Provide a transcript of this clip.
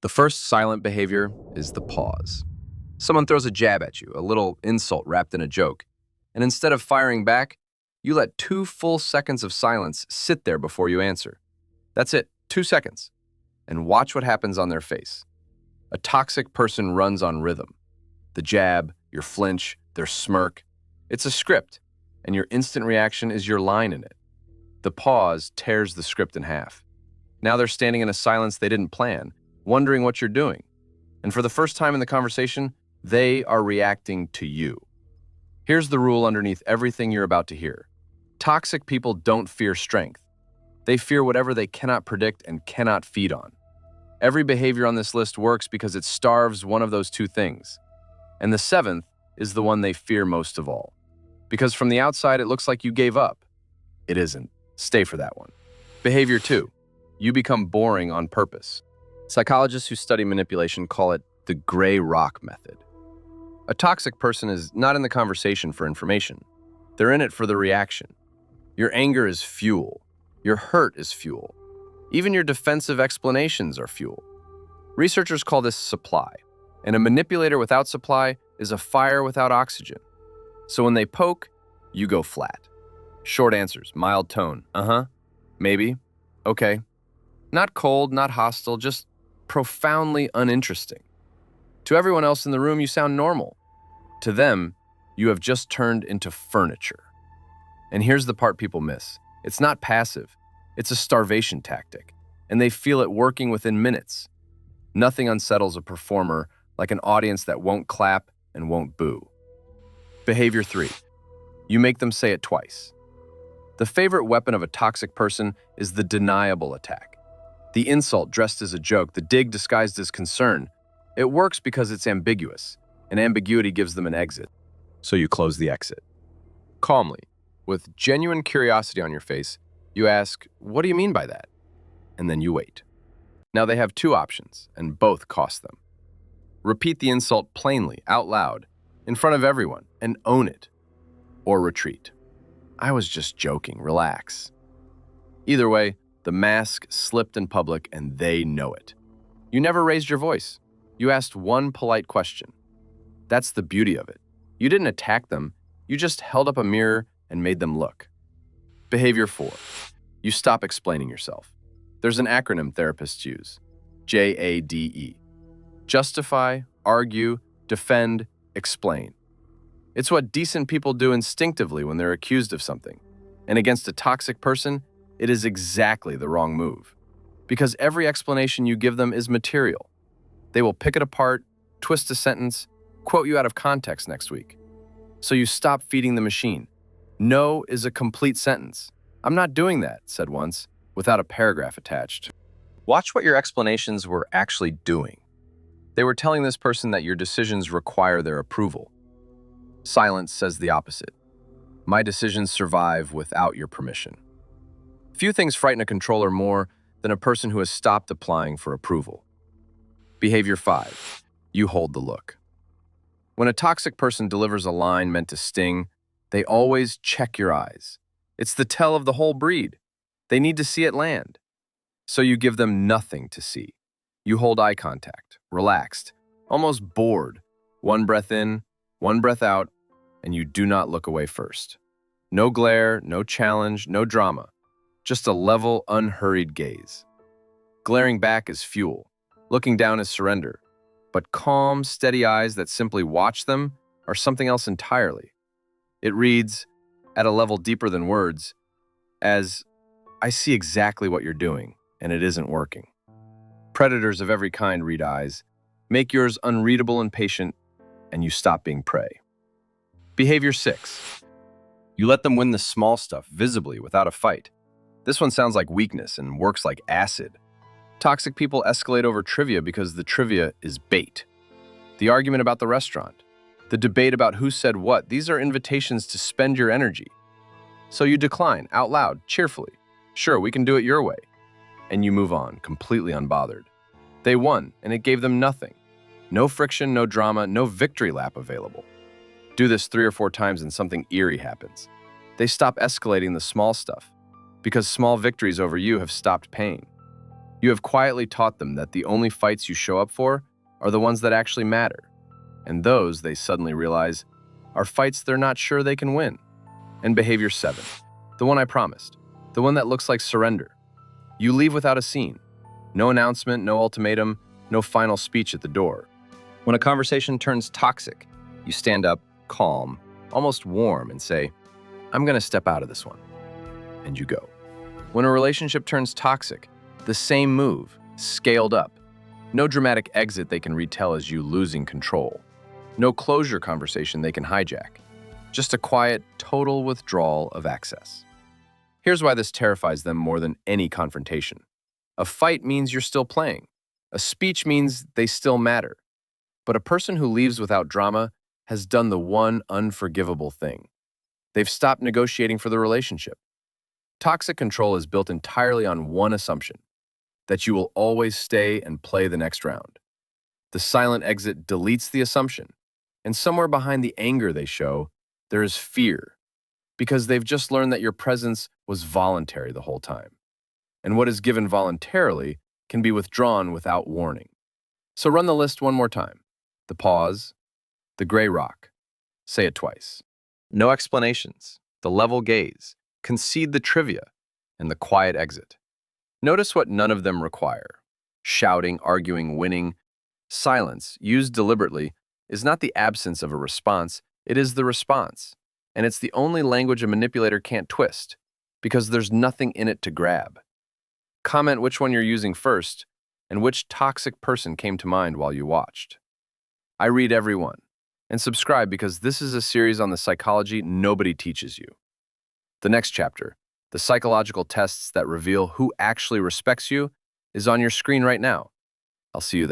The first silent behavior is the pause. Someone throws a jab at you, a little insult wrapped in a joke, and instead of firing back, you let 2 full seconds of silence sit there before you answer. That's it, 2 seconds. And watch what happens on their face. A toxic person runs on rhythm. The jab, your flinch, their smirk. It's a script, and your instant reaction is your line in it. The pause tears the script in half. Now they're standing in a silence they didn't plan, wondering what you're doing. And for the first time in the conversation, they are reacting to you. Here's the rule underneath everything you're about to hear. Toxic people don't fear strength. They fear whatever they cannot predict and cannot feed on. Every behavior on this list works because it starves one of those 2 things. And the 7th is the one they fear most of all. Because from the outside, it looks like you gave up. It isn't. Stay for that one. Behavior 2. You become boring on purpose. Psychologists who study manipulation call it the gray rock method. A toxic person is not in the conversation for information. They're in it for the reaction. Your anger is fuel. Your hurt is fuel. Even your defensive explanations are fuel. Researchers call this supply, and a manipulator without supply is a fire without oxygen. So when they poke, you go flat. Short answers, mild tone, maybe, okay. Not cold, not hostile, just profoundly uninteresting. To everyone else in the room, you sound normal. To them, you have just turned into furniture. And here's the part people miss. It's not passive. It's a starvation tactic, and they feel it working within minutes. Nothing unsettles a performer like an audience that won't clap and won't boo. Behavior 3. You make them say it twice. The favorite weapon of a toxic person is the deniable attack. The insult dressed as a joke, the dig disguised as concern. It works because it's ambiguous, and ambiguity gives them an exit. So you close the exit. Calmly, with genuine curiosity on your face, you ask, "What do you mean by that?" And then you wait. Now they have 2 options, and both cost them. Repeat the insult plainly, out loud, in front of everyone, and own it. Or retreat. I was just joking, relax. Either way, the mask slipped in public and they know it. You never raised your voice. You asked one polite question. That's the beauty of it. You didn't attack them, you just held up a mirror and made them look. Behavior 4. You stop explaining yourself. There's an acronym therapists use. JADE. Justify, argue, defend, explain. It's what decent people do instinctively when they're accused of something. And against a toxic person, it is exactly the wrong move. Because every explanation you give them is material. They will pick it apart, twist a sentence, quote you out of context next week. So you stop feeding the machine. No is a complete sentence. I'm not doing that, said once, without a paragraph attached. Watch what your explanations were actually doing. They were telling this person that your decisions require their approval. Silence says the opposite. My decisions survive without your permission. Few things frighten a controller more than a person who has stopped applying for approval. Behavior 5. You hold the look. When a toxic person delivers a line meant to sting, they always check your eyes. It's the tell of the whole breed. They need to see it land. So you give them nothing to see. You hold eye contact, relaxed, almost bored. 1 breath in, 1 breath out, and you do not look away first. No glare, no challenge, no drama. Just a level, unhurried gaze. Glaring back is fuel. Looking down is surrender. But calm, steady eyes that simply watch them are something else entirely. It reads, at a level deeper than words, as, I see exactly what you're doing, and it isn't working. Predators of every kind read eyes. Make yours unreadable and patient, and you stop being prey. Behavior 6. You let them win the small stuff visibly without a fight. This one sounds like weakness and works like acid. Toxic people escalate over trivia because the trivia is bait. The argument about the restaurant, the debate about who said what, these are invitations to spend your energy. So you decline, out loud, cheerfully. Sure, we can do it your way. And you move on, completely unbothered. They won, and it gave them nothing. No friction, no drama, no victory lap available. Do this 3 or 4 times and something eerie happens. They stop escalating the small stuff, because small victories over you have stopped paying. You have quietly taught them that the only fights you show up for are the ones that actually matter. And those, they suddenly realize, are fights they're not sure they can win. And behavior 7, the one I promised, the one that looks like surrender. You leave without a scene. No announcement, no ultimatum, no final speech at the door. When a conversation turns toxic, you stand up, calm, almost warm, and say, "I'm going to step out of this one." And you go. When a relationship turns toxic, the same move, scaled up. No dramatic exit they can retell as you losing control. No closure conversation they can hijack. Just a quiet, total withdrawal of access. Here's why this terrifies them more than any confrontation. A fight means you're still playing. A speech means they still matter. But a person who leaves without drama has done the one unforgivable thing. They've stopped negotiating for the relationship. Toxic control is built entirely on one assumption, that you will always stay and play the next round. The silent exit deletes the assumption, and somewhere behind the anger they show, there is fear, because they've just learned that your presence was voluntary the whole time. And what is given voluntarily can be withdrawn without warning. So run the list one more time. The pause, the gray rock. Say it twice. No explanations, the level gaze, concede the trivia, and the quiet exit. Notice what none of them require. Shouting, arguing, winning. Silence, used deliberately, is not the absence of a response, it is the response. And it's the only language a manipulator can't twist, because there's nothing in it to grab. Comment which one you're using first, and which toxic person came to mind while you watched. I read every one. And subscribe because this is a series on the psychology nobody teaches you. The next chapter, the psychological tests that reveal who actually respects you, is on your screen right now. I'll see you there.